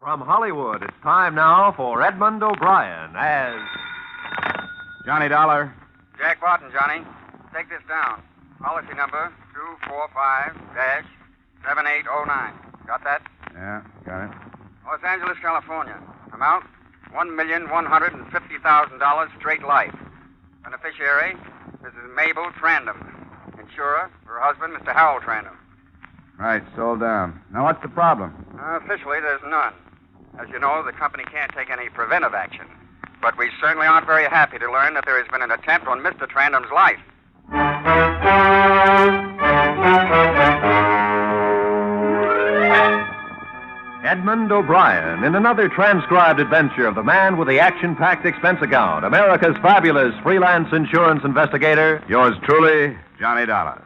From Hollywood, it's time now for Edmund O'Brien as... Johnny Dollar. Jack Barton, Johnny. Take this down. Policy number 245-7809. Got that? Yeah, got it. Los Angeles, California. Amount, $1,150,000 straight life. Beneficiary, Mrs. Mabel Trandem. Insurer, her husband, Mr. Hartold Trandem. Right, sold down. Now, what's the problem? Officially, there's none. As you know, the company can't take any preventive action. But we certainly aren't very happy to learn that there has been an attempt on Mr. Trandem's life. Edmund O'Brien in another transcribed adventure of the man with the action-packed expense account, America's fabulous freelance insurance investigator. Yours truly, Johnny Dollar.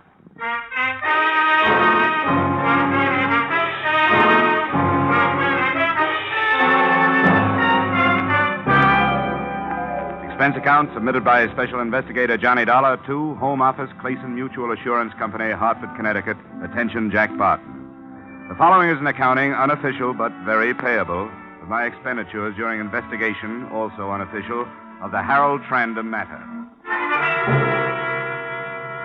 Expense account submitted by Special Investigator Johnny Dollar to Home Office, Clayson Mutual Assurance Company, Hartford, Connecticut. Attention, Jack Barton. The following is an accounting, unofficial but very payable, of my expenditures during investigation, also unofficial, of the Hartold Trandem matter.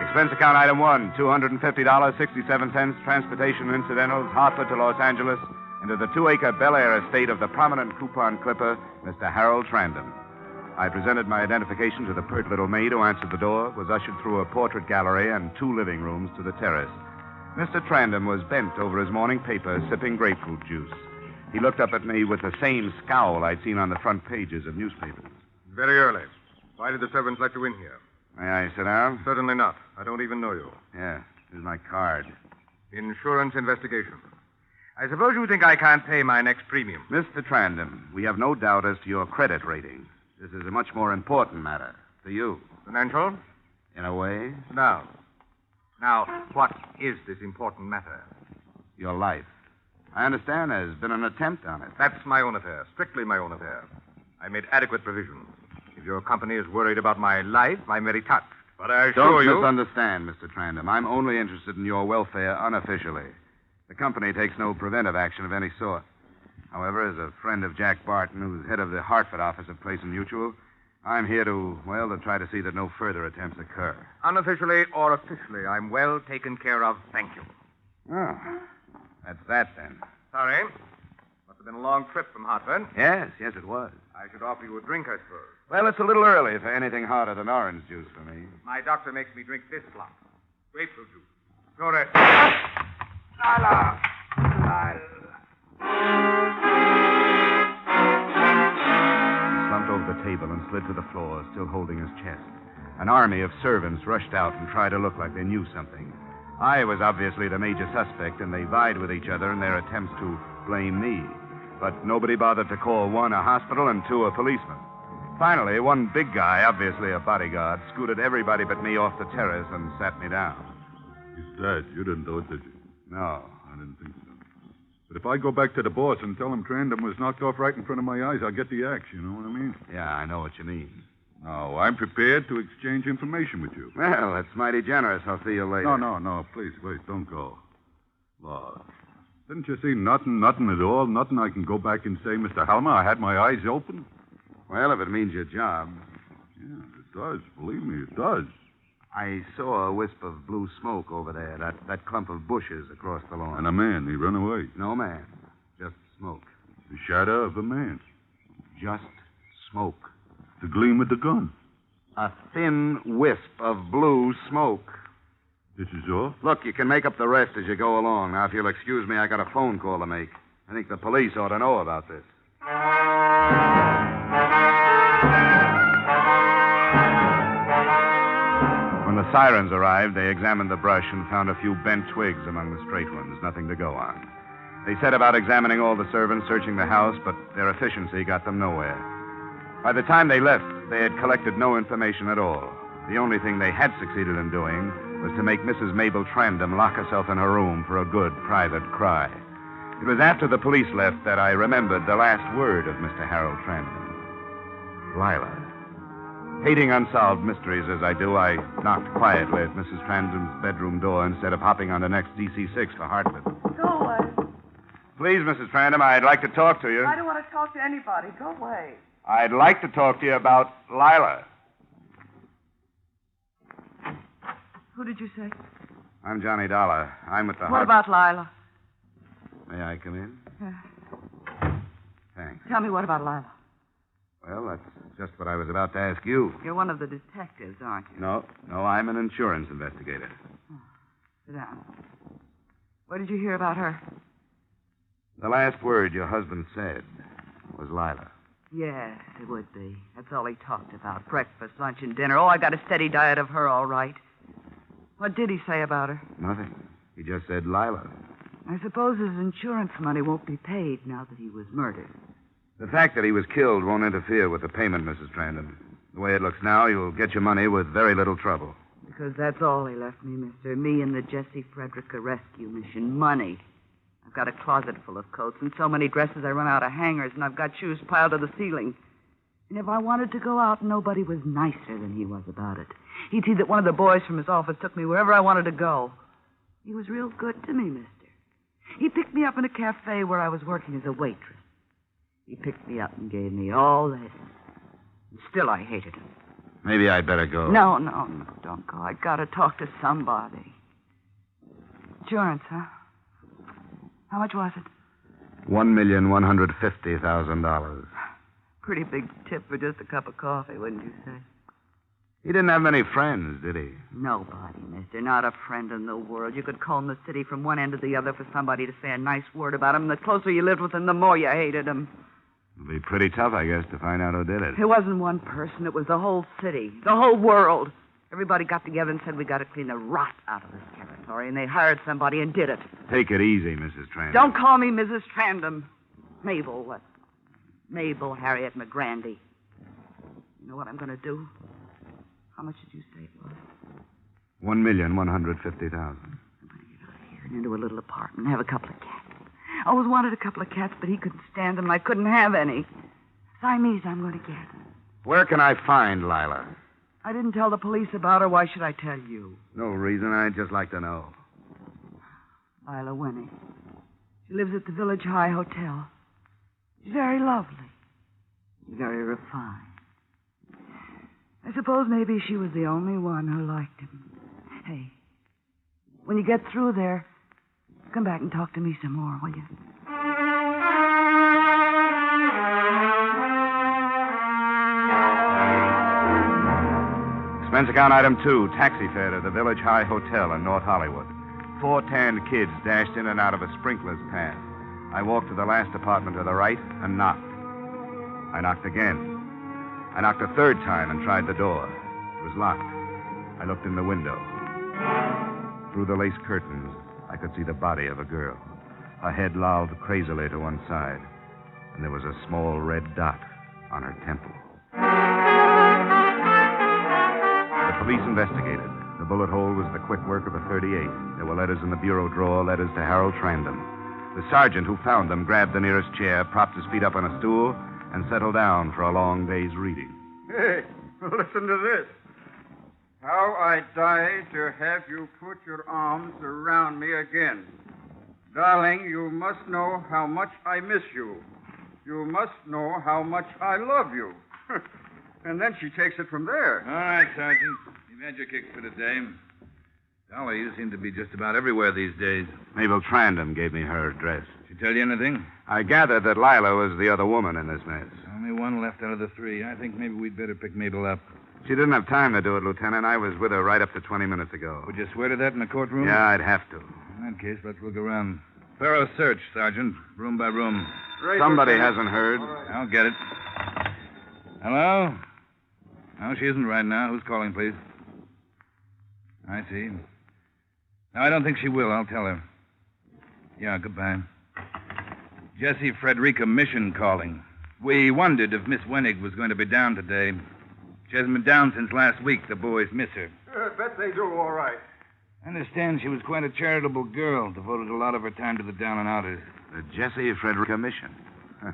Expense account item 1, $250.67, transportation and incidentals, Hartford to Los Angeles, into the 2-acre Bel Air estate of the prominent coupon clipper, Mr. Hartold Trandem. I presented my identification to the pert little maid who answered the door, was ushered through a portrait gallery and 2 living rooms to the terrace. Mr. Trandem was bent over his morning paper, sipping grapefruit juice. He looked up at me with the same scowl I'd seen on the front pages of newspapers. Very early. Why did the servants let you in here? May I sit down? Certainly not. I don't even know you. Yes, here's my card. Insurance investigation. I suppose you think I can't pay my next premium. Mr. Trandem, we have no doubt as to your credit rating. This is a much more important matter to you. Financial? In a way, Now, what is this important matter? your life. I understand there's been an attempt on it. That's my own affair. Strictly my own affair. I made adequate provisions. If your company is worried about my life, I'm very touched. But I assure Don't you... misunderstand, Mr. Trandem. I'm only interested in your welfare unofficially. The company takes no preventive action of any sort. However, as a friend of Jack Barton, who's head of the Hartford office of Clayson Mutual, I'm here to try to see that no further attempts occur. Unofficially or officially, I'm well taken care of. Thank you. Oh, that's that then. Sorry. Must have been a long trip from Hartford. Yes, it was. I should offer you a drink, I suppose. Well, it's a little early for anything hotter than orange juice for me. My doctor makes me drink this lot. Grapefruit juice. No rest. Slumped over the table and slid to the floor, still holding his chest. An army of servants rushed out and tried to look like they knew something. I was obviously the major suspect, and they vied with each other in their attempts to blame me. But nobody bothered to call 1 a hospital and 2 a policeman. Finally, one big guy, obviously a bodyguard, scooted everybody but me off the terrace and sat me down. He's dead. You didn't do it, did you? No. I didn't think so. But if I go back to the boss and tell him Trandem was knocked off right in front of my eyes, I'll get the axe, you know what I mean? Yeah, I know what you mean. No, I'm prepared to exchange information with you. Well, that's mighty generous. I'll see you later. No, please, don't go. Lord, didn't you see nothing at all? Nothing I can go back and say, Mr. Halmer, I had my eyes open? Well, if it means your job. Yeah, it does. Believe me, it does. I saw a wisp of blue smoke over there, that clump of bushes across the lawn. And a man, he run away. No man, just smoke. The shadow of a man. Just smoke. The gleam of the gun. A thin wisp of blue smoke. This is all? Look, you can make up the rest as you go along. Now, if you'll excuse me, I got a phone call to make. I think the police ought to know about this. When the sirens arrived, they examined the brush and found a few bent twigs among the straight ones. Nothing to go on. They set about examining all the servants, searching the house, but their efficiency got them nowhere. By the time they left, they had collected no information at all. The only thing they had succeeded in doing was to make Mrs. Mabel Trandem lock herself in her room for a good private cry. It was after the police left that I remembered the last word of Mr. Hartold Trandem. Lila. Hating unsolved mysteries as I do, I knocked quietly at Mrs. Trandem's bedroom door instead of hopping on the next DC-6 for Hartford. Go away. Please, Mrs. Trandem, I'd like to talk to you. I don't want to talk to anybody. Go away. I'd like to talk to you about Lila. Who did you say? I'm Johnny Dollar. I'm at the What about Lila? May I come in? Thanks. Tell me what about Lila? Well, that's just what I was about to ask you. You're one of the detectives, aren't you? No, I'm an insurance investigator. Sit down. What did you hear about her? The last word your husband said was Lila. Yes, it would be. That's all he talked about. Breakfast, lunch, and dinner. Oh, I got a steady diet of her, all right. What did he say about her? Nothing. He just said Lila. I suppose his insurance money won't be paid now that he was murdered. The fact that he was killed won't interfere with the payment, Mrs. Trandem. The way it looks now, you'll get your money with very little trouble. Because that's all he left me, mister. Me and the Jesse Frederica rescue mission. Money. I've got a closet full of coats and so many dresses I run out of hangers, and I've got shoes piled to the ceiling. And if I wanted to go out, nobody was nicer than he was about it. He'd see that one of the boys from his office took me wherever I wanted to go. He was real good to me, mister. He picked me up in a cafe where I was working as a waitress. He picked me up and gave me all this. And still I hated him. Maybe I'd better go. No, don't go. I gotta talk to somebody. Insurance, huh? How much was it? $1,150,000. Pretty big tip for just a cup of coffee, wouldn't you say? He didn't have many friends, did he? Nobody, mister. Not a friend in the world. You could comb the city from one end to the other for somebody to say a nice word about him. The closer you lived with him, the more you hated him. It'll be pretty tough, I guess, to find out who did it. It wasn't one person. It was the whole city. The whole world. Everybody got together and said we got to clean the rot out of this territory, and they hired somebody and did it. Take it easy, Mrs. Trandem. Don't call me Mrs. Trandem. Mabel, what? Mabel Harriet McGrandy. You know what I'm going to do? How much did you say it was? $1,150,000. I'm going to get out of here and into a little apartment and have a couple of cats. I always wanted a couple of cats, but he couldn't stand them, and I couldn't have any. Siamese I'm going to get. Where can I find Lila? I didn't tell the police about her. Why should I tell you? No reason. I'd just like to know. Lila Winnie. She lives at the Village High Hotel. She's very lovely. Very refined. I suppose maybe she was the only one who liked him. Hey, when you get through there, come back and talk to me some more, will you? Expense account item 2, taxi fare to the Village High Hotel in North Hollywood. 4 tanned kids dashed in and out of a sprinkler's path. I walked to the last apartment to the right and knocked. I knocked again. I knocked a third time and tried the door. It was locked. I looked in the window. Through the lace curtains, I could see the body of a girl. Her head lolled crazily to one side, and there was a small red dot on her temple. The police investigated. The bullet hole was the quick work of a .38. There were letters in the bureau drawer, letters to Harold Trandem. The sergeant who found them grabbed the nearest chair, propped his feet up on a stool, and settled down for a long day's reading. Hey, listen to this. How I die to have you put your arms around me again. Darling, you must know how much I miss you. You must know how much I love you. And then she takes it from there. All right, Sergeant. You've had your kicks for today. Dolly, you seem to be just about everywhere these days. Mabel Trandem gave me her address. She tell you anything? I gathered that Lila was the other woman in this mess. Only one left out of the 3. I think maybe we'd better pick Mabel up. She didn't have time to do it, Lieutenant. I was with her right up to 20 minutes ago. Would you swear to that in the courtroom? Yeah, I'd have to. In that case, let's look around. Thorough search, Sergeant. Room by room. Right, Somebody Lieutenant. hasn't heard. I'll get it. Hello? No, she isn't right now. Who's calling, please? I see. No, I don't think she will. I'll tell her. Yeah, goodbye. Jesse Frederica Mission calling. We wondered if Miss Wenig was going to be down today. She hasn't been down since last week. The boys miss her. I bet they do, all right. I understand she was quite a charitable girl, devoted a lot of her time to the down and outers. The Jesse Frederica Mission. Huh.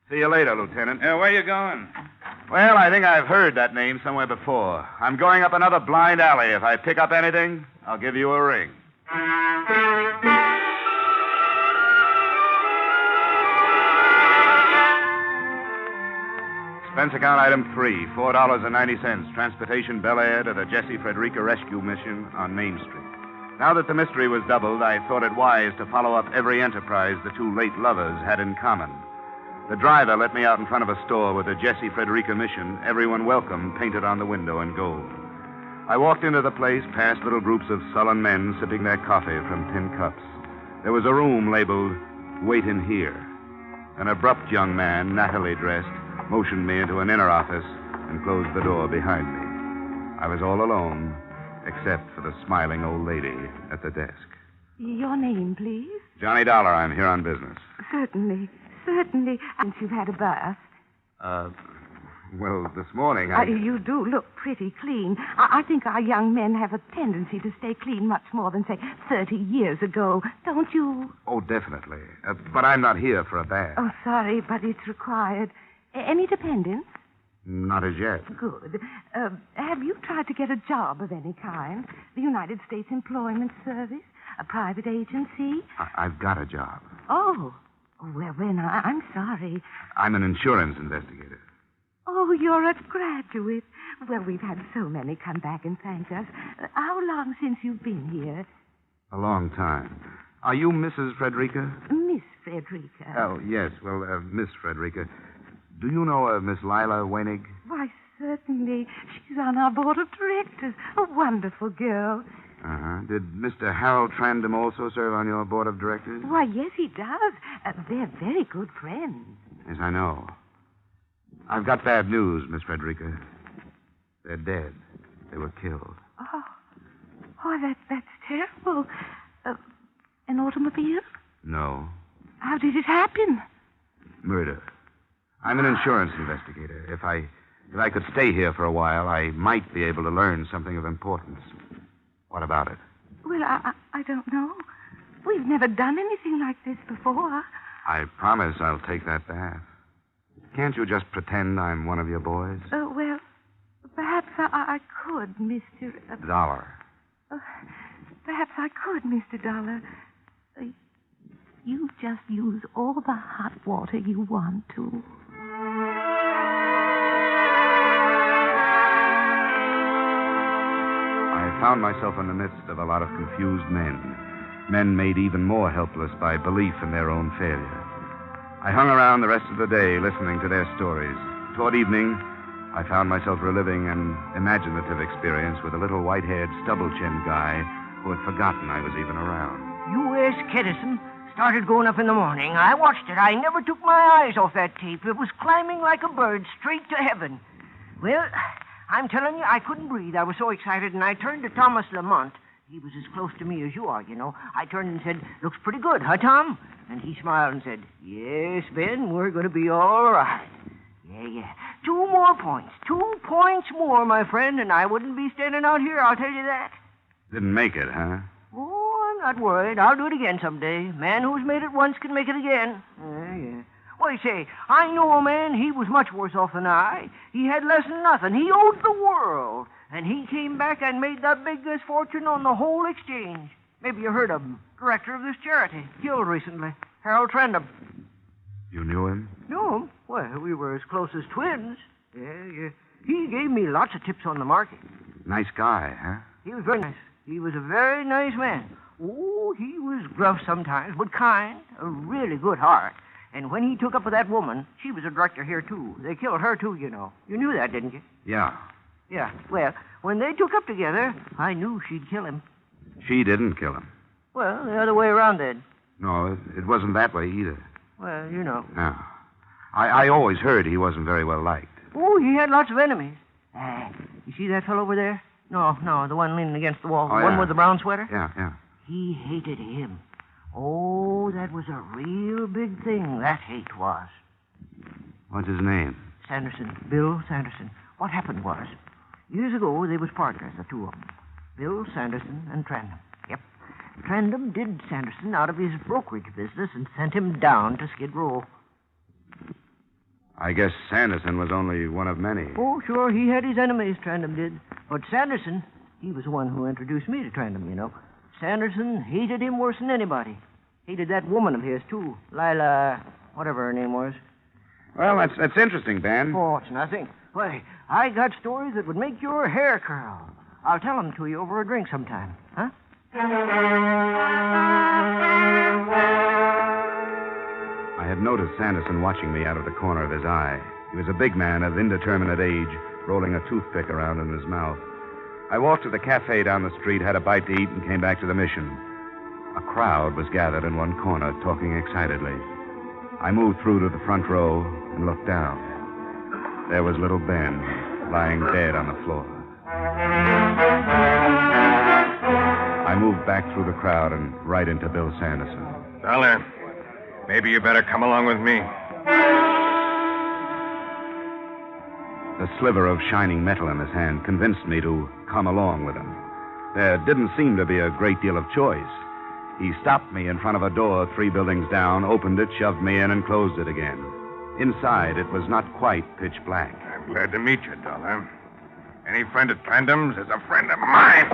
See you later, Lieutenant. Where you going? Well, I think I've heard that name somewhere before. I'm going up another blind alley. If I pick up anything, I'll give you a ring. Expense account item 3, $4.90. Transportation Bel Air to the Jesse Frederica Rescue Mission on Main Street. Now that the mystery was doubled, I thought it wise to follow up every enterprise the two late lovers had in common. The driver let me out in front of a store with the Jesse Frederica Mission, everyone welcome, painted on the window in gold. I walked into the place past little groups of sullen men sipping their coffee from tin cups. There was a room labeled, "Wait in Here." An abrupt young man, nattily dressed, motioned me into an inner office and closed the door behind me. I was all alone, except for the smiling old lady at the desk. Your name, please? Johnny Dollar, I'm here on business. Certainly. And you've had a bath. Well, this morning You do look pretty clean. I think our young men have a tendency to stay clean much more than, say, 30 years ago. Don't you? Oh, definitely. But I'm not here for a bath. Oh, sorry, but it's required. Any dependents? Not as yet. Good. Have you tried to get a job of any kind? The United States Employment Service? A private agency? I've got a job. Oh. Well, then, I'm sorry. I'm an insurance investigator. Oh, you're a graduate. Well, we've had so many come back and thank us. How long since you've been here? A long time. Are you Mrs. Frederica? Miss Frederica. Oh, yes. Well, Miss Frederica. Do you know Miss Lila Wenig? Why, certainly. She's on our board of directors. A wonderful girl. Uh-huh. Did Mr. Harold Trandem also serve on your board of directors? Why, yes, he does. They're very good friends. Yes, I know. I've got bad news, Miss Frederica. They're dead. They were killed. Oh, that's terrible. An automobile? No. How did it happen? Murder. I'm an insurance investigator. If I could stay here for a while, I might be able to learn something of importance. What about it? Well, I don't know. We've never done anything like this before. I promise I'll take that bath. Can't you just pretend I'm one of your boys? Well, perhaps I could, Mr. Dollar. Perhaps I could, Mr. Dollar. You just use all the hot water you want to. I found myself in the midst of a lot of confused men. Men made even more helpless by belief in their own failure. I hung around the rest of the day listening to their stories. Toward evening, I found myself reliving an imaginative experience with a little white-haired, stubble-chinned guy who had forgotten I was even around. U.S. Kedison started going up in the morning. I watched it. I never took my eyes off that tape. It was climbing like a bird straight to heaven. Well, I'm telling you, I couldn't breathe. I was so excited, and I turned to Thomas Lamont. He was as close to me as you are, you know. I turned and said, "Looks pretty good, huh, Tom?" And he smiled and said, "Yes, Ben, we're going to be all right." Yeah. 2 more points. 2 points more, my friend, and I wouldn't be standing out here, I'll tell you that. Didn't make it, huh? Oh, I'm not worried. I'll do it again someday. Man who's made it once can make it again. Yeah. Why, say, I know a man, he was much worse off than I. He had less than nothing. He owed the world. And he came back and made the biggest fortune on the whole exchange. Maybe you heard of him. Director of this charity. Killed recently. Harold Trandem. You knew him? Knew him? Well, we were as close as twins. Yeah. He gave me lots of tips on the market. Nice guy, huh? He was very nice. He was a very nice man. Oh, he was gruff sometimes, but kind. A really good heart. And when he took up with that woman, she was a director here, too. They killed her, too, you know. You knew that, didn't you? Yeah. Yeah. Well, when they took up together, I knew she'd kill him. She didn't kill him. Well, the other way around, then. No, it wasn't that way either. Well, you know. No. I always heard he wasn't very well liked. Oh, he had lots of enemies. You see that fellow over there? No, the one leaning against the wall. Oh, the one yeah. with the brown sweater? Yeah. He hated him. Oh, that was a real big thing, that hate was. What's his name? Sanderson. Bill Sanderson. What happened was, years ago, they was partners, the two of them. Bill Sanderson and Trandem. Yep. Trandem did Sanderson out of his brokerage business and sent him down to Skid Row. I guess Sanderson was only one of many. Oh, sure, he had his enemies, Trandem did. But Sanderson, he was the one who introduced me to Trandem, you know. Sanderson hated him worse than anybody. Hated that woman of his, too. Lila, whatever her name was. Well, that's interesting, Ben. Oh, it's nothing. Why, I got stories that would make your hair curl. I'll tell them to you over a drink sometime, huh? I had noticed Sanderson watching me out of the corner of his eye. He was a big man of indeterminate age, rolling a toothpick around in his mouth. I walked to the cafe down the street, had a bite to eat, and came back to the mission. A crowd was gathered in one corner, talking excitedly. I moved through to the front row and looked down. There was little Ben, lying dead on the floor. I moved back through the crowd and right into Bill Sanderson. Dollar, maybe you better come along with me. The sliver of shining metal in his hand convinced me to come along with him. There didn't seem to be a great deal of choice. He stopped me in front of a door 3 buildings down, opened it, shoved me in, and closed it again. Inside, it was not quite pitch black. I'm glad to meet you, Dollar. Any friend at Trandem's is a friend of mine.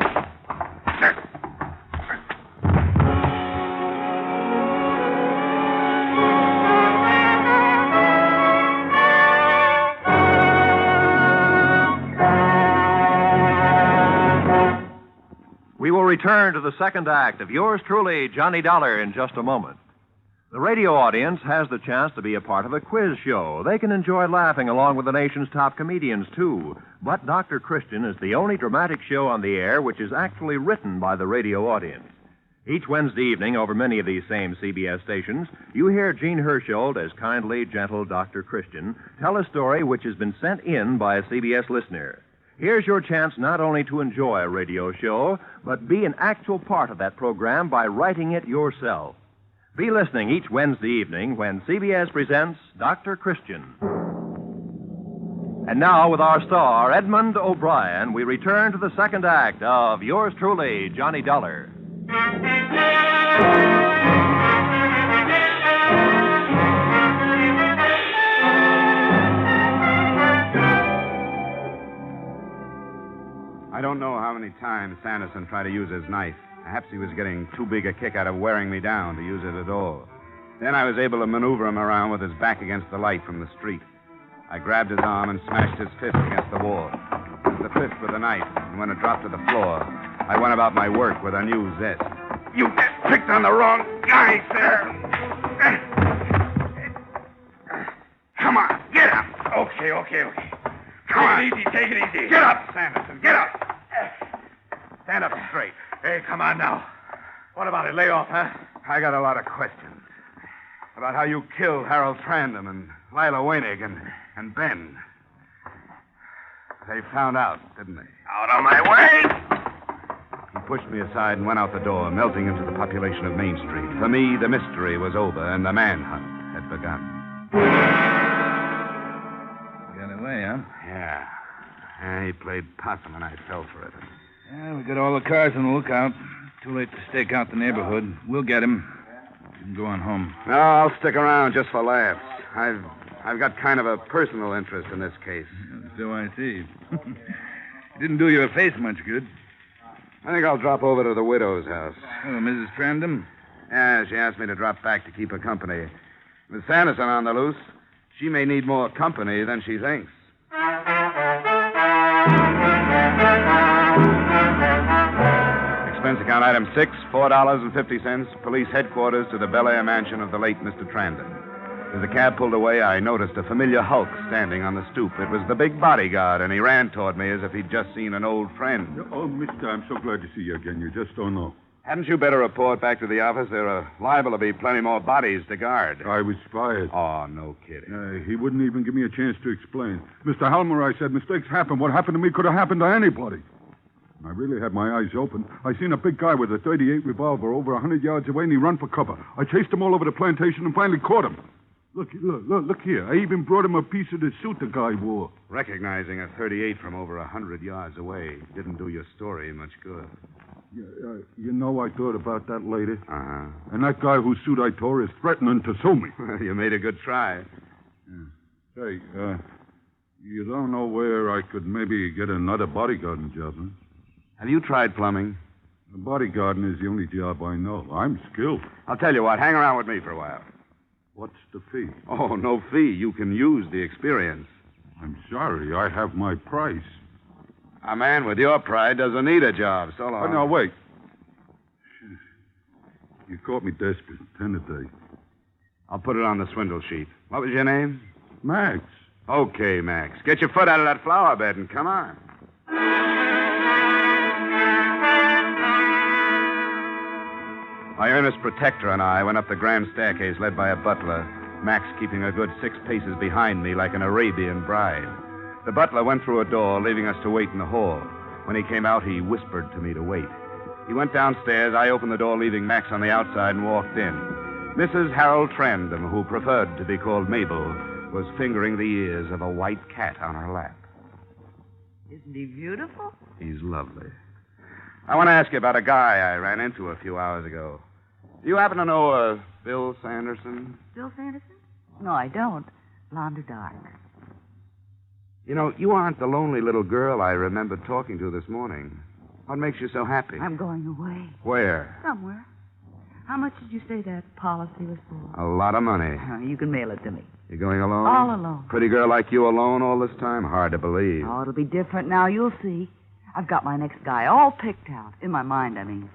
We will return to the second act of yours truly, Johnny Dollar, in just a moment. The radio audience has the chance to be a part of a quiz show. They can enjoy laughing along with the nation's top comedians, too. But Dr. Christian is the only dramatic show on the air which is actually written by the radio audience. Each Wednesday evening, over many of these same CBS stations, you hear Gene Hersholt as kindly, gentle Dr. Christian tell a story which has been sent in by a CBS listener. Here's your chance not only to enjoy a radio show, but be an actual part of that program by writing it yourself. Be listening each Wednesday evening when CBS presents Dr. Christian. And now, with our star, Edmund O'Brien, we return to the second act of yours truly, Johnny Dollar. I don't know how many times Sanderson tried to use his knife. Perhaps he was getting too big a kick out of wearing me down to use it at all. Then I was able to maneuver him around with his back against the light from the street. I grabbed his arm and smashed his fist against the wall. It was the fist with the knife, and when it dropped to the floor, I went about my work with a new zest. You picked on the wrong guy, sir. Come on, get up. Okay. Come on. Take it easy. Get up, Sanderson, get up. Stand up straight. Hey, come on now. What about it? Lay off, huh? I got a lot of questions about how you killed Harold Trandem and Lila Wenig and Ben. They found out, didn't they? Out of my way! He pushed me aside and went out the door, melting into the population of Main Street. For me, the mystery was over and the manhunt had begun. Got away, huh? Yeah. He played possum and I fell for it. Yeah, we got all the cars on the lookout. Too late to stake out the neighborhood. We'll get him. You can go on home. No, I'll stick around just for laughs. I've got kind of a personal interest in this case. So I see. Didn't do your face much good. I think I'll drop over to the widow's house. Oh, Mrs. Trandem? Yeah, she asked me to drop back to keep her company. With Sanderson on the loose, she may need more company than she thinks. Expense account item 6, $4.50, police headquarters to the Bel Air mansion of the late Mr. Trandem. As the cab pulled away, I noticed a familiar hulk standing on the stoop. It was the big bodyguard, and he ran toward me as if he'd just seen an old friend. Oh, mister, I'm so glad to see you again. You just don't know. Hadn't you better report back to the office? There are liable to be plenty more bodies to guard. I was fired. Oh, no kidding. He wouldn't even give me a chance to explain. Mr. Halmer, I said, mistakes happen. What happened to me could have happened to anybody. I really had my eyes open. I seen a big guy with a .38 revolver over 100 yards away, and he run for cover. I chased him all over the plantation and finally caught him. Look here. I even brought him a piece of the suit the guy wore. Recognizing a .38 from over 100 yards away didn't do your story much good. You know, I thought about that later. Uh-huh. And that guy whose suit I tore is threatening to sue me. You made a good try. Yeah. Say, you don't know where I could maybe get another bodyguarding job, huh? Have you tried plumbing? Bodyguarding is the only job I know. I'm skilled. I'll tell you what. Hang around with me for a while. What's the fee? Oh, no fee. You can use the experience. I'm sorry. I have my price. A man with your pride doesn't need a job. So long. Oh, now, wait. You caught me desperate. 10 a day. I'll put it on the swindle sheet. What was your name? Max. Okay, Max. Get your foot out of that flower bed and come on. My earnest protector and I went up the grand staircase led by a butler, Max keeping a good 6 paces behind me like an Arabian bride. The butler went through a door, leaving us to wait in the hall. When he came out, he whispered to me to wait. He went downstairs. I opened the door, leaving Max on the outside, and walked in. Mrs. Hartold Trandem, who preferred to be called Mabel, was fingering the ears of a white cat on her lap. Isn't he beautiful? He's lovely. I want to ask you about a guy I ran into a few hours ago. Do you happen to know Bill Sanderson? Bill Sanderson? No, I don't. Blonde or dark? You know, you aren't the lonely little girl I remembered talking to this morning. What makes you so happy? I'm going away. Where? Somewhere. How much did you say that policy was for? A lot of money. You can mail it to me. You going alone? All alone. Pretty girl like you alone all this time? Hard to believe. Oh, it'll be different now. You'll see. I've got my next guy all picked out. In my mind, I mean.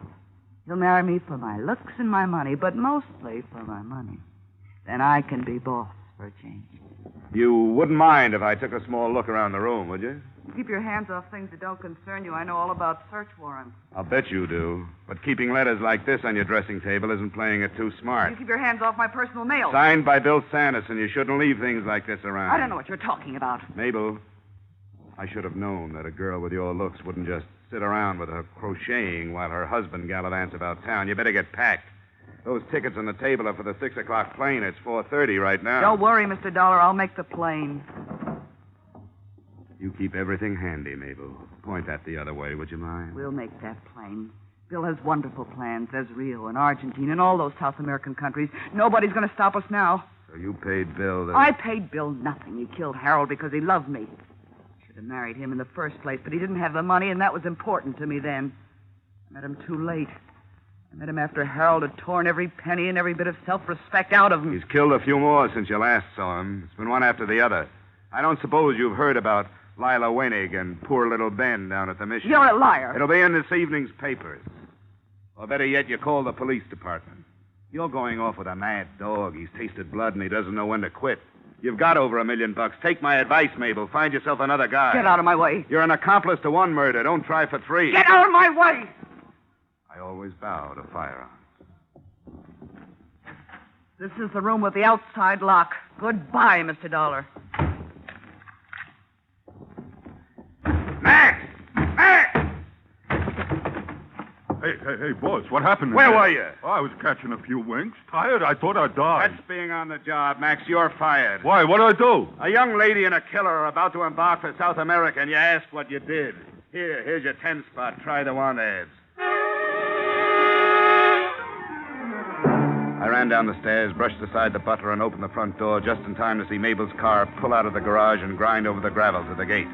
He'll marry me for my looks and my money, but mostly for my money. Then I can be boss for a change. You wouldn't mind if I took a small look around the room, would you? Keep your hands off things that don't concern you. I know all about search warrants. I'll bet you do. But keeping letters like this on your dressing table isn't playing it too smart. You keep your hands off my personal mail. Signed by Bill Sanderson. You shouldn't leave things like this around. I don't know what you're talking about. Mabel, I should have known that a girl with your looks wouldn't just sit around with her crocheting while her husband gallivants about town. You better get packed. Those tickets on the table are for the 6 o'clock plane. It's 4:30 right now. Don't worry, Mr. Dollar. I'll make the plane. You keep everything handy, Mabel. Point that the other way, would you mind? We'll make that plane. Bill has wonderful plans. There's Rio and Argentina and all those South American countries. Nobody's going to stop us now. So you paid Bill I paid Bill nothing. He killed Hartold because he loved me. Should have married him in the first place, but he didn't have the money, and that was important to me then. I met him too late. I met him after Hartold had torn every penny and every bit of self-respect out of him. He's killed a few more since you last saw him. It's been one after the other. I don't suppose you've heard about Lila Wenig and poor little Ben down at the mission. You're a liar. It'll be in this evening's papers. Or better yet, you call the police department. You're going off with a mad dog. He's tasted blood and he doesn't know when to quit. You've got over $1 million. Take my advice, Mabel. Find yourself another guy. Get out of my way. You're an accomplice to one murder. Don't try for 3. Get out of my way! I always bow to firearms. This is the room with the outside lock. Goodbye, Mr. Dollar. Max! Max! Hey, boss, what happened? Where were you? Oh, I was catching a few winks. Tired. I thought I'd die. That's being on the job, Max. You're fired. Why? What'd I do? A young lady and a killer are about to embark for South America, and you asked what you did. Here's your 10 spot. Try the want ads. I ran down the stairs, brushed aside the butler, and opened the front door just in time to see Mabel's car pull out of the garage and grind over the gravel to the gate.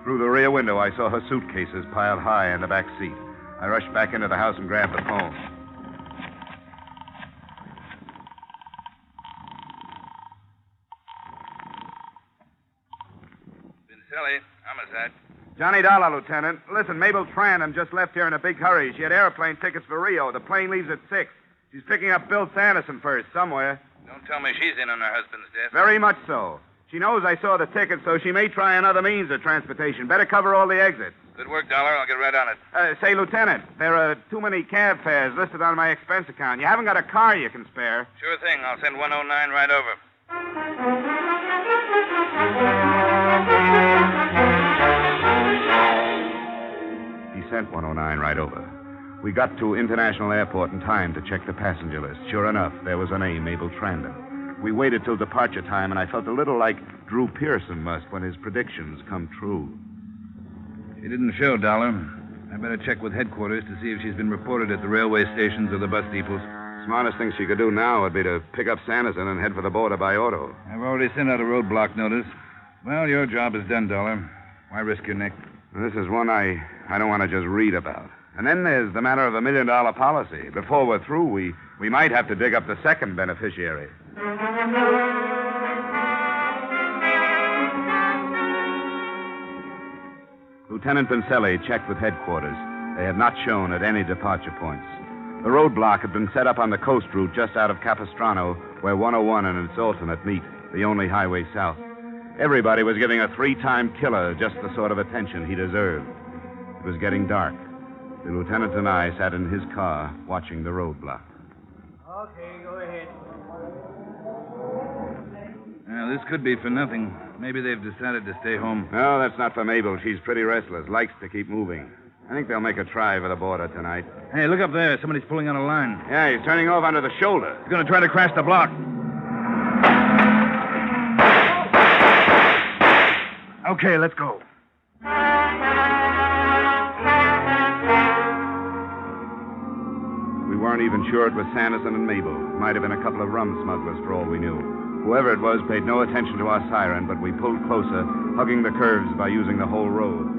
Through the rear window, I saw her suitcases piled high in the back seat. I rushed back into the house and grabbed the phone. Been silly. Homicide. Johnny Dollar, Lieutenant. Listen, Mabel Trandem just left here in a big hurry. She had airplane tickets for Rio. The plane leaves at 6. She's picking up Bill Sanderson first, somewhere. Don't tell me she's in on her husband's death. Very much so. She knows I saw the tickets, so she may try another means of transportation. Better cover all the exits. Good work, Dollar. I'll get right on it. Say, Lieutenant, there are too many cab fares listed on my expense account. You haven't got a car you can spare. Sure thing. I'll send 109 right over. He sent 109 right over. We got to International Airport in time to check the passenger list. Sure enough, there was a name, Mabel Trandem. We waited till departure time, and I felt a little like Drew Pearson must when his predictions come true. She didn't show, Dollar. I better check with headquarters to see if she's been reported at the railway stations or the bus depots. Smartest thing she could do now would be to pick up Sanderson and head for the border by auto. I've already sent out a roadblock notice. Well, your job is done, Dollar. Why risk your neck? This is one I don't want to just read about. And then there's the matter of $1 million policy. Before we're through, we might have to dig up the second beneficiary. Lieutenant Vincelli checked with headquarters. They had not shown at any departure points. The roadblock had been set up on the coast route just out of Capistrano, where 101 and its alternate meet, the only highway south. Everybody was giving a 3-time killer just the sort of attention he deserved. It was getting dark. The lieutenant and I sat in his car watching the roadblock. Okay, go ahead. Now, this could be for nothing. Maybe they've decided to stay home. No, that's not for Mabel. She's pretty restless, likes to keep moving. I think they'll make a try for the border tonight. Hey, look up there. Somebody's pulling on a line. Yeah, he's turning off onto the shoulder. He's going to try to crash the block. Okay, let's go. We weren't even sure it was Sanderson and Mabel. It might have been a couple of rum smugglers for all we knew. Whoever it was paid no attention to our siren, but we pulled closer, hugging the curves by using the whole road.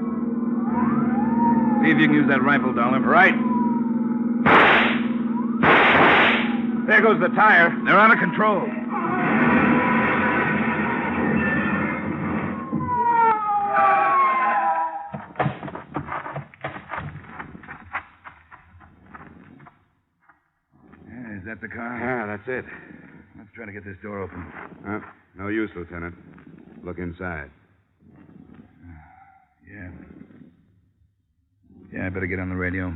See if you can use that rifle, Dollar. Right. There goes the tire. They're out of control. Yeah, is that the car? Yeah, that's it. Let's try to get this door open. No use, Lieutenant. Look inside. Yeah. Yeah, I better get on the radio.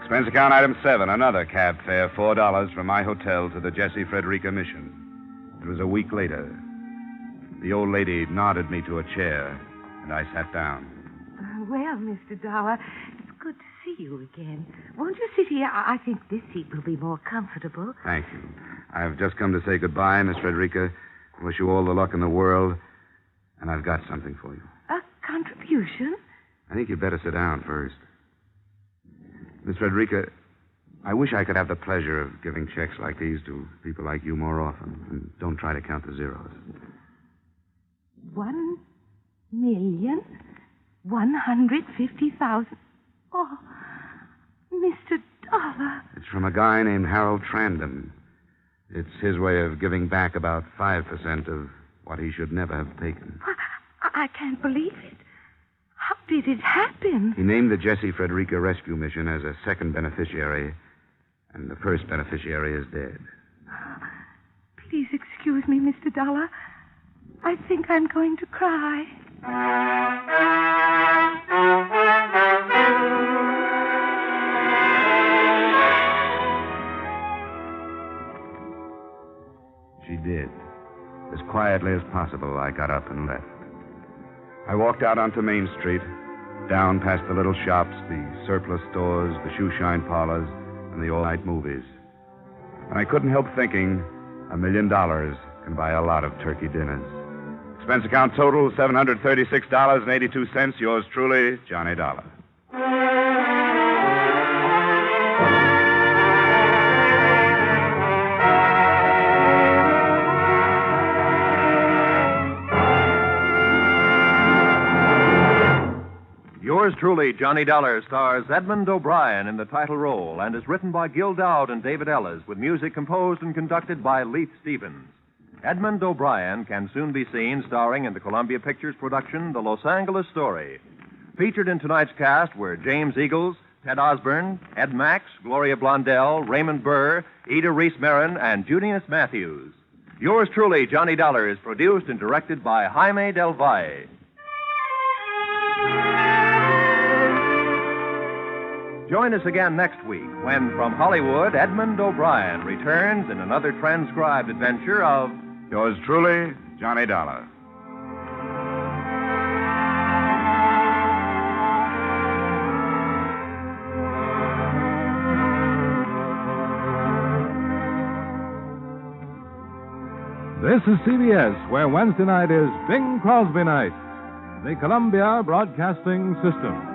Expense account item 7, another cab fare, $4 from my hotel to the Jesse Frederica mission. It was a week later. The old lady nodded me to a chair, and I sat down. Well, Mr. Dollar, it's good to see you again. Won't you sit here? I think this seat will be more comfortable. Thank you. I've just come to say goodbye, Miss Frederica. I wish you all the luck in the world, and I've got something for you. A contribution? I think you'd better sit down first. Miss Frederica, I wish I could have the pleasure of giving checks like these to people like you more often. And don't try to count the zeros. 1,150,000. Oh, Mr. Dollar. It's from a guy named Harold Trandem. It's his way of giving back about 5% of what he should never have taken. I can't believe it. How did it happen? He named the Jesse Frederica Rescue Mission as a second beneficiary, and the first beneficiary is dead. Please excuse me, Mr. Dollar. I think I'm going to cry. She did. As quietly as possible, I got up and left. I walked out onto Main Street, down past the little shops, the surplus stores, the shoe-shine parlors, and the all-night movies. And I couldn't help thinking, $1 million can buy a lot of turkey dinners. Expense account total, $736.82. Yours truly, Johnny Dollar. Yours truly, Johnny Dollar, stars Edmund O'Brien in the title role and is written by Gil Dowd and David Ellis with music composed and conducted by Leith Stevens. Edmund O'Brien can soon be seen starring in the Columbia Pictures production, The Los Angeles Story. Featured in tonight's cast were James Eagles, Ted Osborne, Ed Max, Gloria Blondell, Raymond Burr, Ida Reese-Marin, and Junius Matthews. Yours truly, Johnny Dollar, is produced and directed by Jaime Del Valle. Join us again next week when, from Hollywood, Edmund O'Brien returns in another transcribed adventure of... Yours truly, Johnny Dollar. This is CBS, where Wednesday night is Bing Crosby night. The Columbia Broadcasting System.